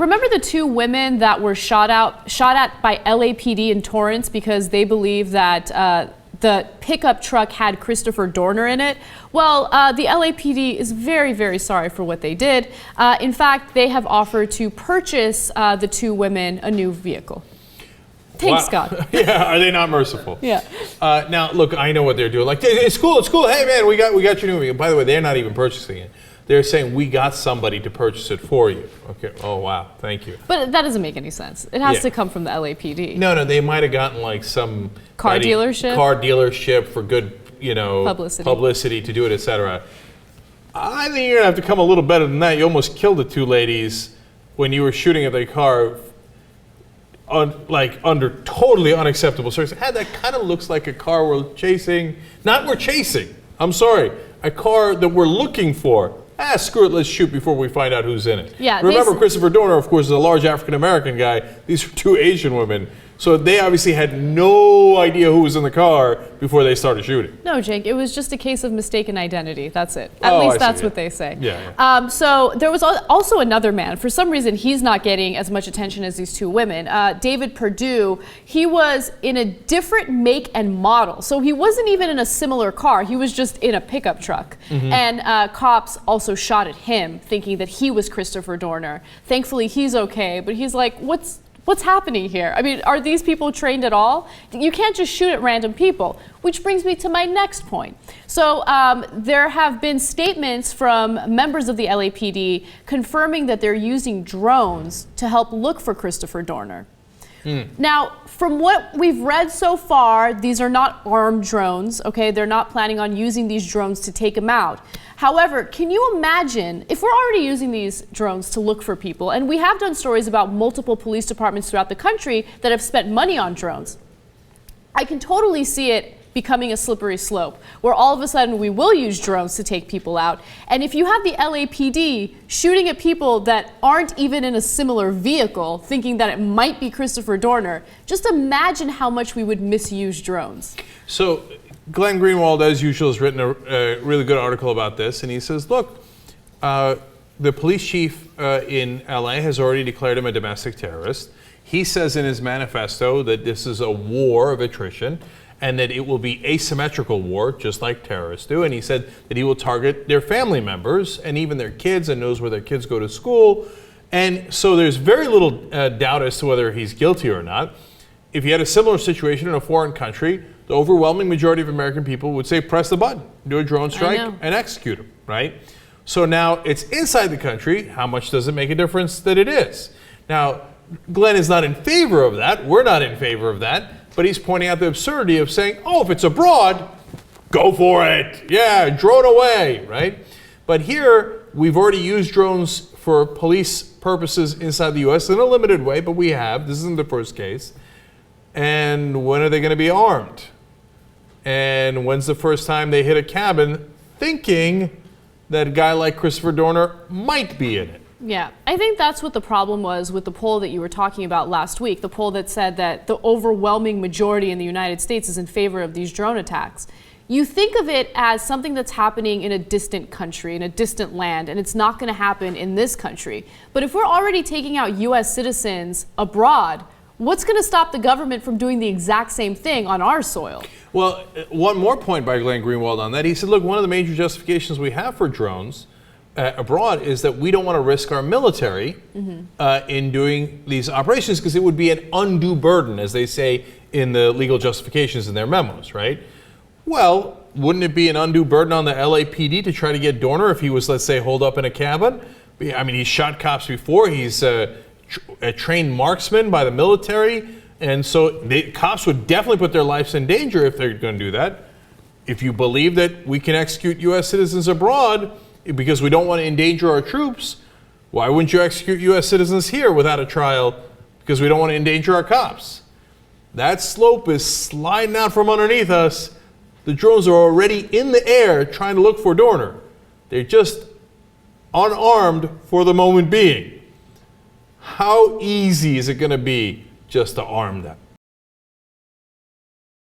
remember the two women that were shot at by LAPD in Torrance because they believe that the pickup truck had Christopher Dorner in it? Well, the LAPD is very, very sorry for what they did. In fact, they have offered to purchase the two women a new vehicle. Thanks, God. Yeah, are they not merciful? Yeah. Now, look, I know what they're doing. Like, it's cool. Hey, man, we got your new vehicle. By the way, they're not even purchasing it. They're saying, we got somebody to purchase it for you. Okay. Oh, wow. Thank you. But that doesn't make any sense. It has to come from the LAPD. No, they might have gotten like some car dealership for good, publicity to do it, etc. I think you're gonna have to come a little better than that. You almost killed the two ladies when you were shooting at their car under totally unacceptable circumstances. That kind of looks like a car we're chasing. I'm sorry. A car that we're looking for. Screw it, let's shoot before we find out who's in it. Yeah, remember, Christopher Dorner, of course, is a large African-American guy. These are two Asian women. So they obviously had no idea who was in the car before they started shooting. No, Cenk, it was just a case of mistaken identity. That's it. At least that's what they say. Yeah. So there was also another man. For some reason, he's not getting as much attention as these two women. David Perdue, he was in a different make and model. So he wasn't even in a similar car. He was just in a pickup truck. Mm-hmm. And cops also shot at him, thinking that he was Christopher Dorner. Thankfully, he's okay, but he's like, What's happening here? I mean, are these people trained at all? You can't just shoot at random people, which brings me to my next point. So there have been statements from members of the LAPD confirming that they're using drones to help look for Christopher Dorner. Now, from what we've read so far, these are not armed drones, okay? They're not planning on using these drones to take him out. However, can you imagine if we're already using these drones to look for people, and we have done stories about multiple police departments throughout the country that have spent money on drones. I can totally see it becoming a slippery slope where all of a sudden we will use drones to take people out. And if you have the LAPD shooting at people that aren't even in a similar vehicle, thinking that it might be Christopher Dorner, just imagine how much we would misuse drones. So Glenn Greenwald, as usual, has written a really good article about this, and he says, look, the police chief in LA has already declared him a domestic terrorist. He says in his manifesto that this is a war of attrition, and that it will be asymmetrical war, just like terrorists do. And he said that he will target their family members and even their kids, and knows where their kids go to school. And so there's very little doubt as to whether he's guilty or not. If you had a similar situation in a foreign country, the overwhelming majority of American people would say, press the button, do a drone strike, and execute him, right? So now it's inside the country. How much does it make a difference that it is? Now, Glenn is not in favor of that. We're not in favor of that. But he's pointing out the absurdity of saying, oh, if it's abroad, go for it. Yeah, drone away, right? But here, we've already used drones for police purposes inside the U.S. in a limited way, but we have. This isn't the first case. And when are they going to be armed? And when's the first time they hit a cabin thinking that a guy like Christopher Dorner might be in it? Yeah, I think that's what the problem was with the poll that you were talking about last week, the poll that said that the overwhelming majority in the United States is in favor of these drone attacks. You think of it as something that's happening in a distant country, in a distant land, and it's not going to happen in this country. But if we're already taking out U.S. citizens abroad, what's going to stop the government from doing the exact same thing on our soil? Well, one more point by Glenn Greenwald on that. He said, look, one of the major justifications we have for drones abroad is that we don't want to risk our military in doing these operations because it would be an undue burden, as they say in the legal justifications in their memos, right? Well, wouldn't it be an undue burden on the LAPD to try to get Dorner if he was, let's say, holed up in a cabin? I mean, he's shot cops before. He's a trained marksman by the military. And so the cops would definitely put their lives in danger if they're going to do that. If you believe that we can execute U.S. citizens abroad because we don't want to endanger our troops, why wouldn't you execute U.S. citizens here without a trial because we don't want to endanger our cops? That slope is sliding out from underneath us. The drones are already in the air trying to look for Dorner. They're just unarmed for the moment being. How easy is it going to be just to arm them?